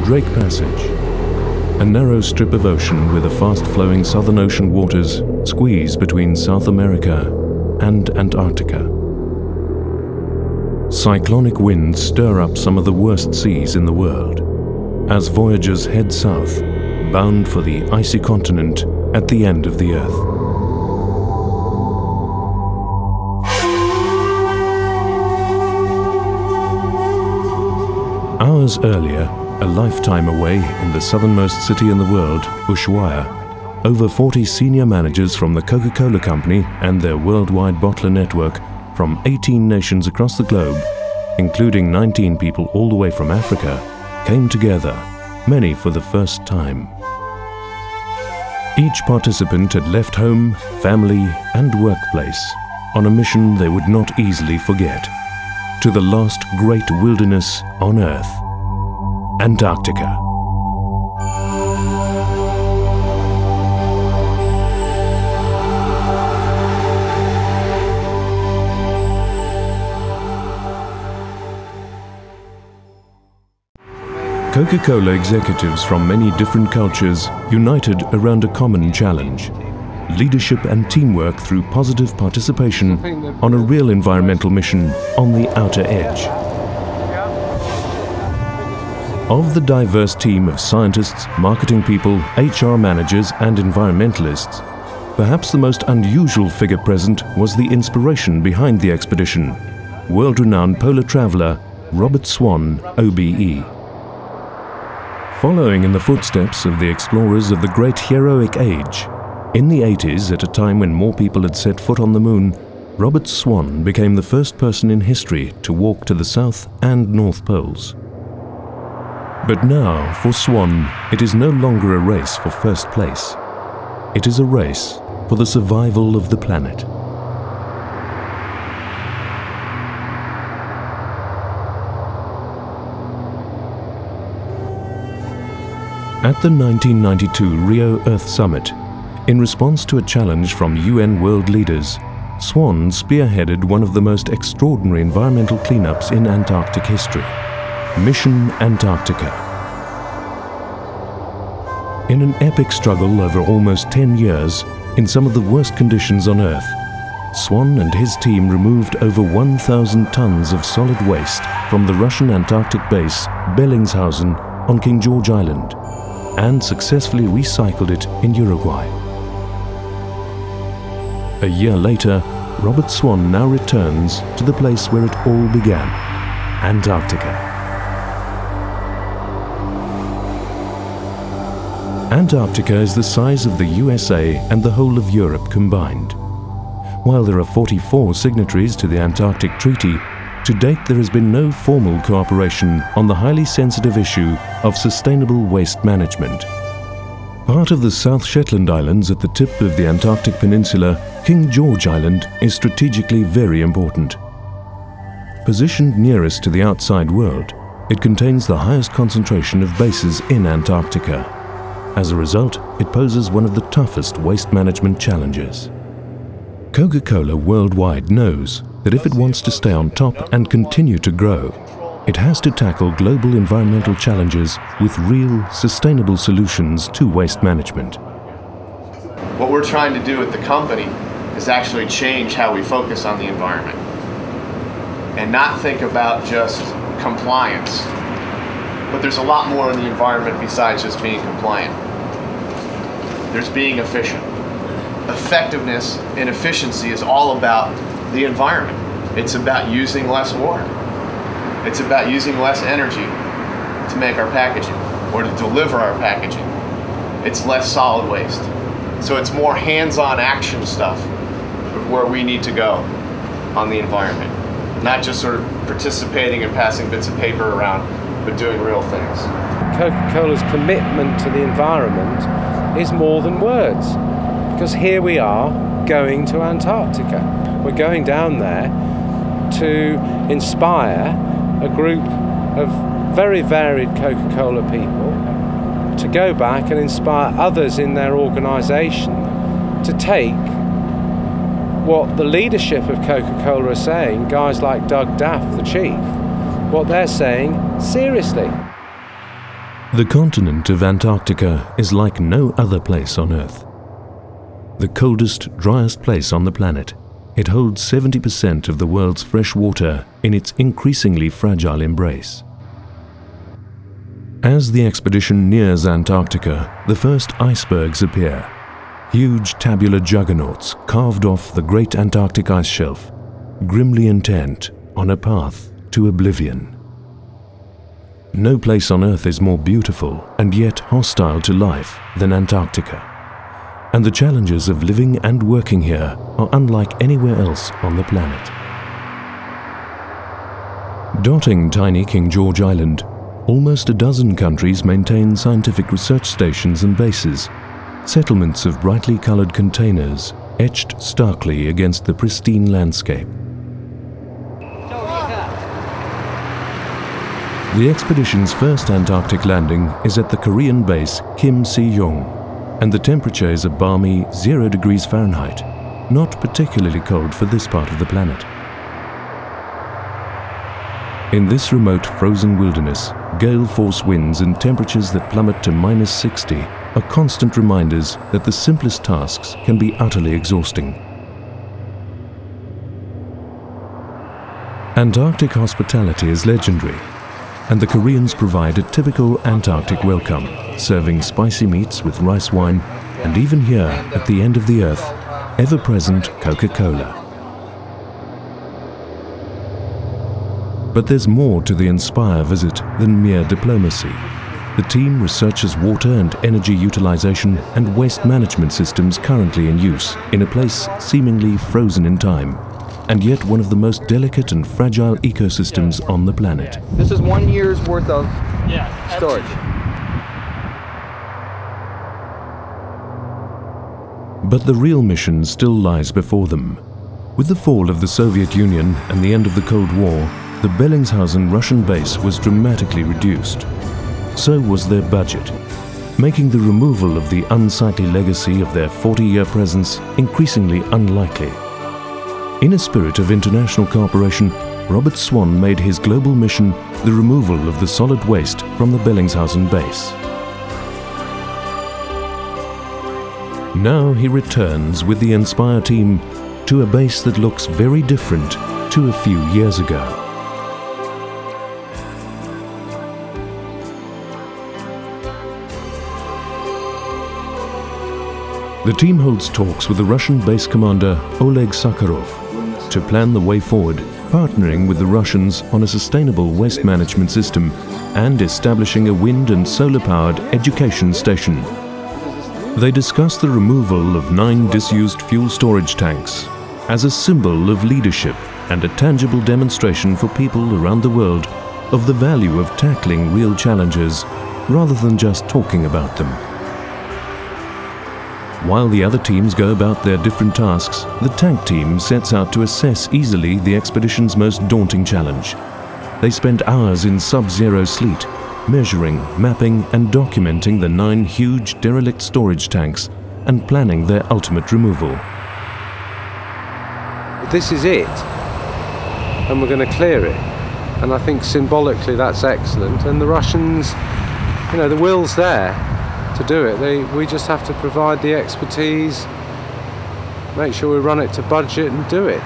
Drake Passage, a narrow strip of ocean with the fast-flowing Southern Ocean waters squeeze between South America and Antarctica. Cyclonic winds stir up some of the worst seas in the world as voyagers head south, bound for the icy continent at the end of the Earth. Hours earlier, a lifetime away in the southernmost city in the world, Ushuaia, over 40 senior managers from the Coca-Cola Company and their worldwide bottler network from 18 nations across the globe, including 19 people all the way from Africa, came together, many for the first time. Each participant had left home, family and workplace on a mission they would not easily forget, to the last great wilderness on Earth, Antarctica. Coca-Cola executives from many different cultures united around a common challenge: leadership and teamwork through positive participation on a real environmental mission on the outer edge. Of the diverse team of scientists, marketing people, HR managers and environmentalists, perhaps the most unusual figure present was the inspiration behind the expedition, world-renowned polar traveler Robert Swan, OBE. Following in the footsteps of the explorers of the great heroic age, in the 80s, at a time when more people had set foot on the moon, Robert Swan became the first person in history to walk to the South and North Poles. But now, for Swan, it is no longer a race for first place. It is a race for the survival of the planet. At the 1992 Rio Earth Summit, in response to a challenge from UN world leaders, Swan spearheaded one of the most extraordinary environmental cleanups in Antarctic history, Mission Antarctica. In an epic struggle over almost 10 years, in some of the worst conditions on Earth, Swan and his team removed over 1,000 tons of solid waste from the Russian Antarctic base Bellingshausen on King George Island, and successfully recycled it in Uruguay. A year later, Robert Swan now returns to the place where it all began, Antarctica. Antarctica is the size of the USA and the whole of Europe combined. While there are 44 signatories to the Antarctic Treaty, to date there has been no formal cooperation on the highly sensitive issue of sustainable waste management. Part of the South Shetland Islands at the tip of the Antarctic Peninsula, King George Island is strategically very important. Positioned nearest to the outside world, it contains the highest concentration of bases in Antarctica. As a result, it poses one of the toughest waste management challenges. Coca-Cola worldwide knows that if it wants to stay on top and continue to grow, it has to tackle global environmental challenges with real, sustainable solutions to waste management. What we're trying to do at the company is actually change how we focus on the environment and not think about just compliance. But there's a lot more in the environment besides just being compliant. There's being efficient. Effectiveness and efficiency is all about the environment. It's about using less water. It's about using less energy to make our packaging or to deliver our packaging. It's less solid waste. So it's more hands-on action stuff of where we need to go on the environment. Not just sort of participating and passing bits of paper around, but doing real things. Coca-Cola's commitment to the environment is more than words, because here we are going to Antarctica. We're going down there to inspire a group of very varied Coca-Cola people to go back and inspire others in their organisation to take what the leadership of Coca-Cola are saying, guys like Doug Daff, the chief, what they're saying seriously. The continent of Antarctica is like no other place on Earth. The coldest, driest place on the planet, it holds 70% of the world's fresh water in its increasingly fragile embrace. As the expedition nears Antarctica, the first icebergs appear, huge tabular juggernauts carved off the great Antarctic ice shelf, grimly intent on a path to oblivion. No place on Earth is more beautiful and yet hostile to life than Antarctica. And the challenges of living and working here are unlike anywhere else on the planet. Dotting tiny King George Island, almost a dozen countries maintain scientific research stations and bases, settlements of brightly colored containers etched starkly against the pristine landscape. The expedition's first Antarctic landing is at the Korean base Kim Si-yong, and the temperature is a balmy 0 degrees Fahrenheit, not particularly cold for this part of the planet. In this remote frozen wilderness, gale force winds and temperatures that plummet to -60 are constant reminders that the simplest tasks can be utterly exhausting. Antarctic hospitality is legendary, and the Koreans provide a typical Antarctic welcome, serving spicy meats with rice wine, and even here, at the end of the earth, ever-present Coca-Cola. But there's more to the Inspire visit than mere diplomacy. The team researches water and energy utilization and waste management systems currently in use in a place seemingly frozen in time, and yet one of the most delicate and fragile ecosystems on the planet. This is 1 year's worth of storage. But the real mission still lies before them. With the fall of the Soviet Union and the end of the Cold War, the Bellingshausen Russian base was dramatically reduced. So was their budget, making the removal of the unsightly legacy of their 40-year presence increasingly unlikely. In a spirit of international cooperation, Robert Swan made his global mission the removal of the solid waste from the Bellingshausen base. Now he returns with the Inspire team to a base that looks very different to a few years ago. The team holds talks with the Russian base commander Oleg Sakharov to plan the way forward, partnering with the Russians on a sustainable waste management system and establishing a wind and solar-powered education station. They discuss the removal of 9 disused fuel storage tanks as a symbol of leadership and a tangible demonstration for people around the world of the value of tackling real challenges rather than just talking about them. While the other teams go about their different tasks, the tank team sets out to assess easily the expedition's most daunting challenge. They spend hours in sub-zero sleet, measuring, mapping and documenting the 9 huge derelict storage tanks and planning their ultimate removal. This is it, and we're going to clear it. And I think symbolically that's excellent. And the Russians, you know, the will's there to do it. We just have to provide the expertise, make sure we run it to budget and do it.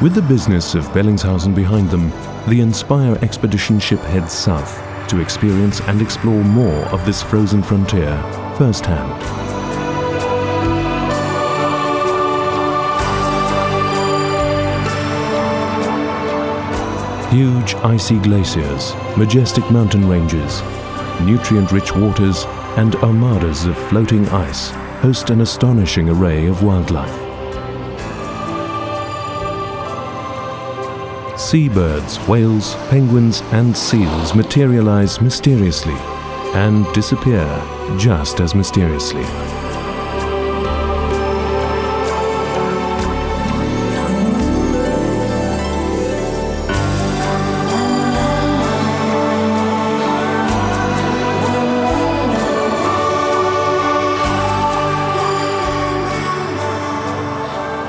With the business of Bellingshausen behind them, the Inspire expedition ship heads south to experience and explore more of this frozen frontier firsthand. Huge icy glaciers, majestic mountain ranges, nutrient-rich waters and armadas of floating ice host an astonishing array of wildlife. Seabirds, whales, penguins and seals materialize mysteriously and disappear just as mysteriously.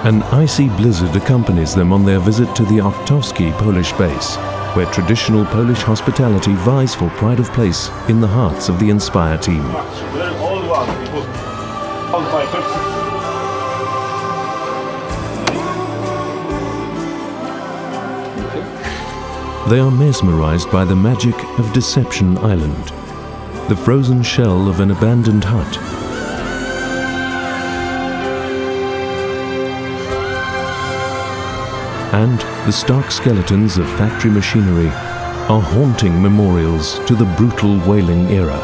An icy blizzard accompanies them on their visit to the Oktowski Polish base, where traditional Polish hospitality vies for pride of place in the hearts of the Inspire team. They are mesmerized by the magic of Deception Island, the frozen shell of an abandoned hut. And the stark skeletons of factory machinery are haunting memorials to the brutal whaling era.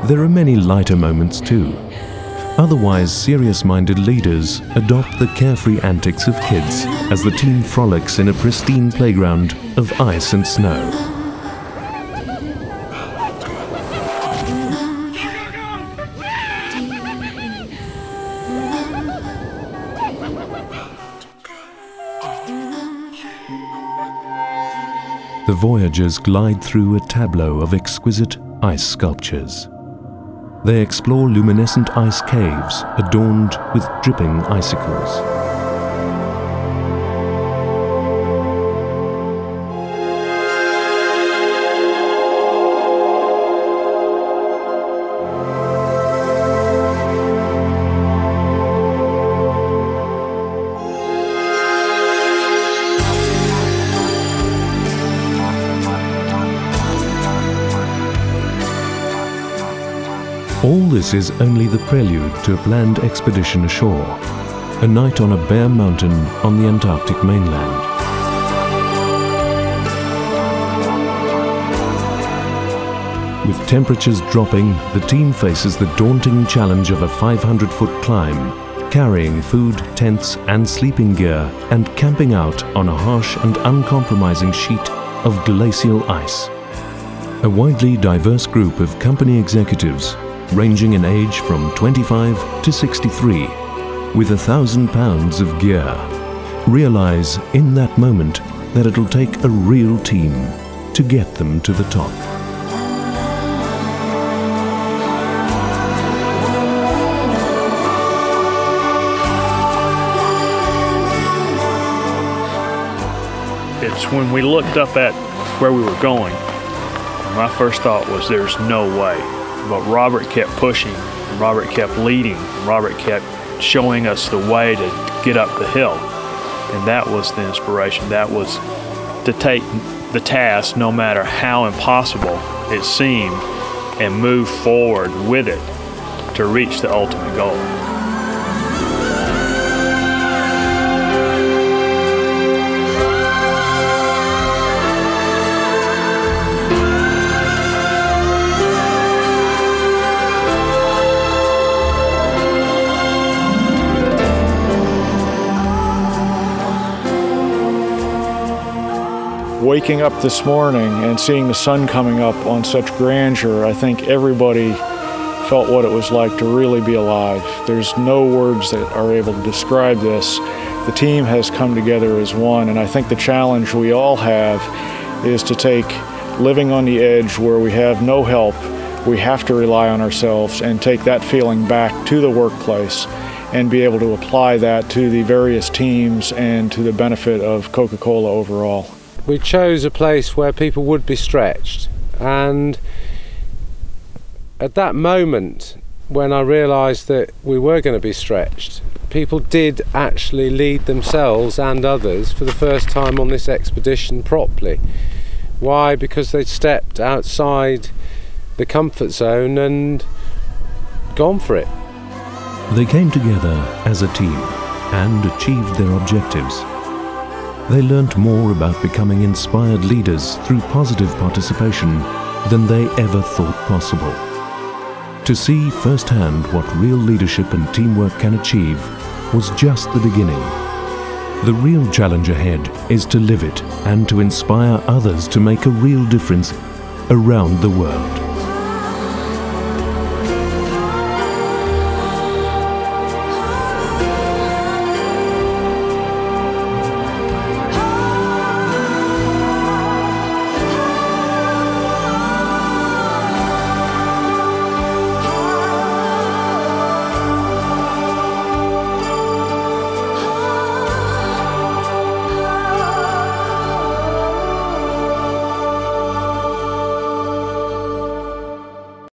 There are many lighter moments too. Otherwise serious-minded leaders adopt the carefree antics of kids as the team frolics in a pristine playground of ice and snow. The voyagers glide through a tableau of exquisite ice sculptures. They explore luminescent ice caves adorned with dripping icicles. All this is only the prelude to a planned expedition ashore, a night on a bare mountain on the Antarctic mainland. With temperatures dropping, the team faces the daunting challenge of a 500-foot climb, carrying food, tents and sleeping gear and camping out on a harsh and uncompromising sheet of glacial ice. A widely diverse group of company executives ranging in age from 25 to 63, with 1,000 pounds of gear, realize in that moment that it'll take a real team to get them to the top. It's when we looked up at where we were going, my first thought was there's no way. But Robert kept pushing, and Robert kept leading, and Robert kept showing us the way to get up the hill. And that was the inspiration. That was to take the task, no matter how impossible it seemed, and move forward with it to reach the ultimate goal. Waking up this morning and seeing the sun coming up on such grandeur, I think everybody felt what it was like to really be alive. There's no words that are able to describe this. The team has come together as one, and I think the challenge we all have is to take living on the edge where we have no help, we have to rely on ourselves, and take that feeling back to the workplace and be able to apply that to the various teams and to the benefit of Coca-Cola overall. We chose a place where people would be stretched, and at that moment when I realised that we were going to be stretched, people did actually lead themselves and others for the first time on this expedition properly. Why? Because they'd stepped outside the comfort zone and gone for it. They came together as a team and achieved their objectives. They learnt more about becoming inspired leaders through positive participation than they ever thought possible. To see firsthand what real leadership and teamwork can achieve was just the beginning. The real challenge ahead is to live it and to inspire others to make a real difference around the world.